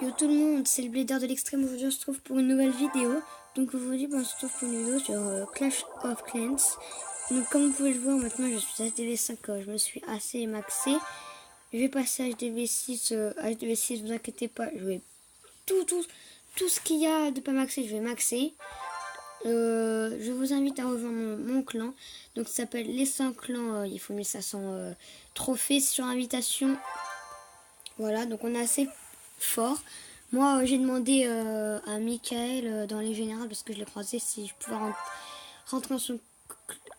Yo tout le monde, c'est le Blader de l'extrême. Aujourd'hui on se trouve pour une nouvelle vidéo. Donc aujourd'hui on se trouve pour une vidéo sur Clash of Clans. Donc comme vous pouvez le voir maintenant je suis HDV5, je me suis assez maxé. Je vais passer à HDV6, HDV6 vous inquiétez pas, je vais tout ce qu'il y a de pas maxé, je vais maxer. Je vous invite à rejoindre mon clan. Donc ça s'appelle les 100 clans, il faut 1500 trophées sur invitation. Voilà, donc on est assez fort. Moi, j'ai demandé à Michael dans les générales, parce que je l'ai croisé, si je pouvais rentrer dans son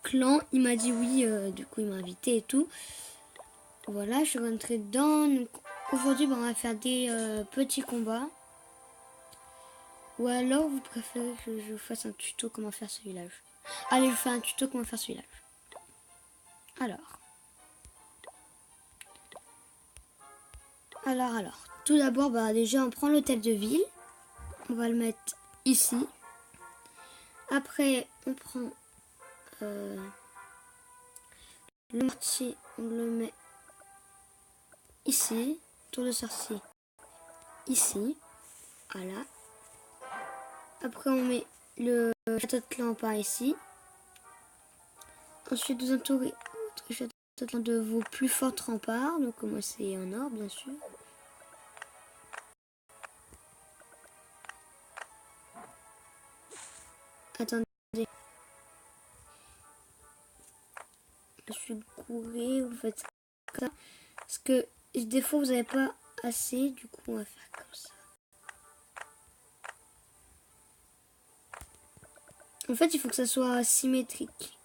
clan. Il m'a dit oui, du coup il m'a invité et tout. Voilà, je suis rentrée dedans. Donc aujourd'hui, on va faire des petits combats. Ou alors, vous préférez que je vous fasse un tuto comment faire ce village? Allez, je vous fais un tuto comment faire ce village. Alors. Tout d'abord, déjà, on prend l'hôtel de ville. On va le mettre ici. Après, on prend le mortier, on le met ici. Tour de sorcier ici. Voilà. Après, on met le château de clan par ici. Ensuite, vous entourez votre château de clan de vos plus fortes remparts. Donc, moi, c'est en or, bien sûr. Attendez. Je suis gouré, vous faites ça. Parce que des fois, vous n'avez pas assez. Du coup, on va faire comme ça. En fait, il faut que ça soit symétrique.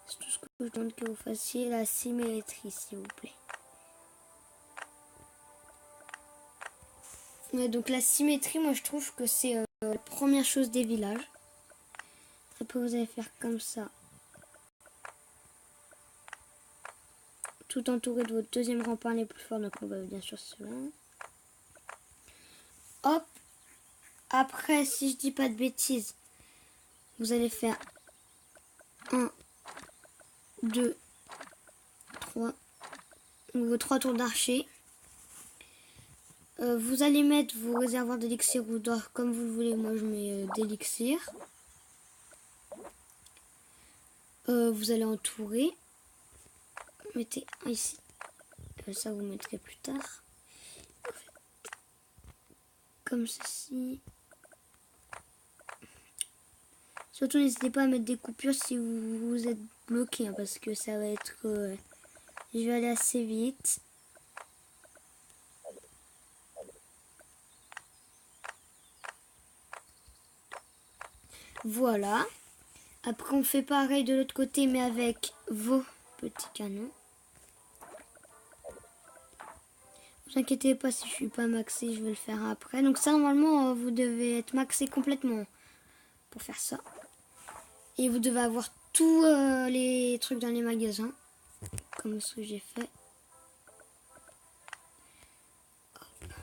C'est tout ce que je demande que vous fassiez, la symétrie, s'il vous plaît. Ouais, donc la symétrie, moi je trouve que c'est la première chose des villages. Après, vous allez faire comme ça. Tout entouré de votre deuxième rempart les plus forts. Donc, on va bien sûr cela. Hop. Après, si je dis pas de bêtises, vous allez faire 1, 2, 3. Vos 3 tours d'archer. Vous allez mettre vos réservoirs d'élixir ou d'or comme vous le voulez. Moi, je mets d'élixir. Vous allez entourer. Mettez un ici. Ça, vous mettrez plus tard. Comme ceci. Surtout, n'hésitez pas à mettre des coupures si vous êtes bloqué. Hein, parce que ça va être... je vais aller assez vite. Voilà. Après, on fait pareil de l'autre côté, mais avec vos petits canons. Ne vous inquiétez pas si je suis pas maxé, je vais le faire après. Donc ça, normalement, vous devez être maxé complètement pour faire ça. Et vous devez avoir tous les trucs dans les magasins, comme ce que j'ai fait. Hop.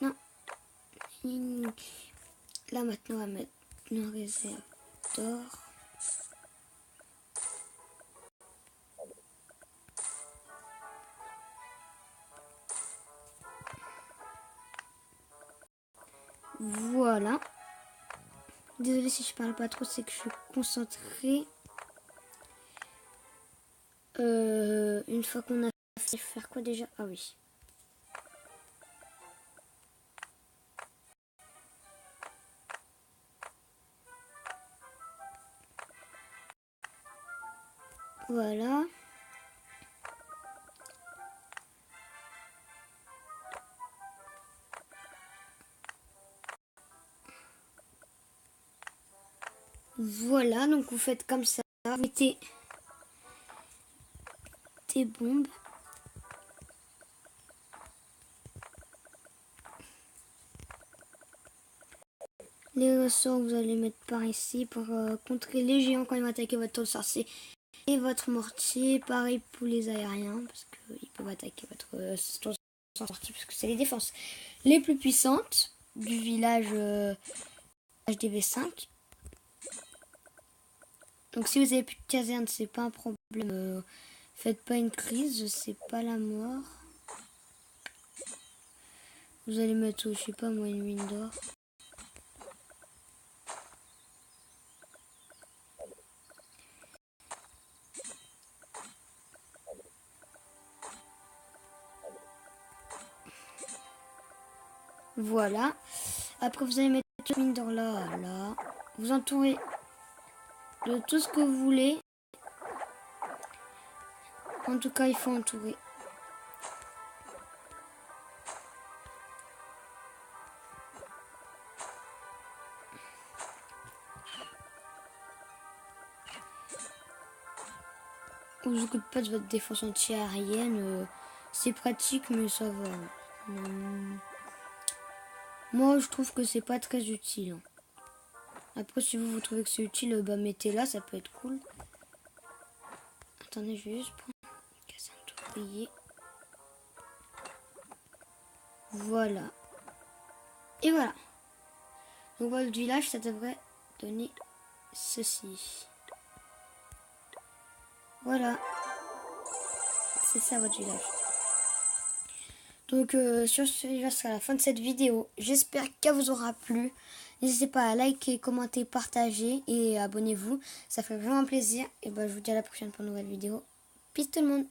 Non. Là, maintenant, on va mettre nos réserves d'or. Voilà. Désolée si je parle pas trop, c'est que je suis concentrée. Une fois qu'on a fait faire quoi déjà? Ah oui. Voilà. Voilà, donc vous faites comme ça. Vous mettez des bombes. Les ressorts, vous allez mettre par ici pour contrer les géants quand ils vont attaquer votre tour de sorcier et votre mortier. Pareil pour les aériens, parce qu'ils peuvent attaquer votre tour de sorcier, parce que c'est les défenses les plus puissantes du village HDV5. Donc si vous avez plus de caserne, c'est pas un problème. Faites pas une crise, c'est pas la mort. Vous allez mettre, je sais pas moi, une mine d'or. Voilà. Après, vous allez mettre une mine d'or là, là. Vous entourez de tout ce que vous voulez. En tout cas, il faut entourer. Vous vous occupez pas de votre défense anti-aérienne. C'est pratique, mais ça va. Moi, je trouve que c'est pas très utile. Hein. Après, si vous trouvez que c'est utile, bah mettez-la, ça peut être cool. Attendez, je vais juste prendre une casse à ouvrier. Voilà. Et voilà. Donc votre village, ça devrait donner ceci. Voilà. C'est ça votre village. Donc sur ce, là sera la fin de cette vidéo. J'espère qu'elle vous aura plu. N'hésitez pas à liker, commenter, partager et abonnez-vous. Ça fait vraiment plaisir. Et ben je vous dis à la prochaine pour une nouvelle vidéo. Peace tout le monde.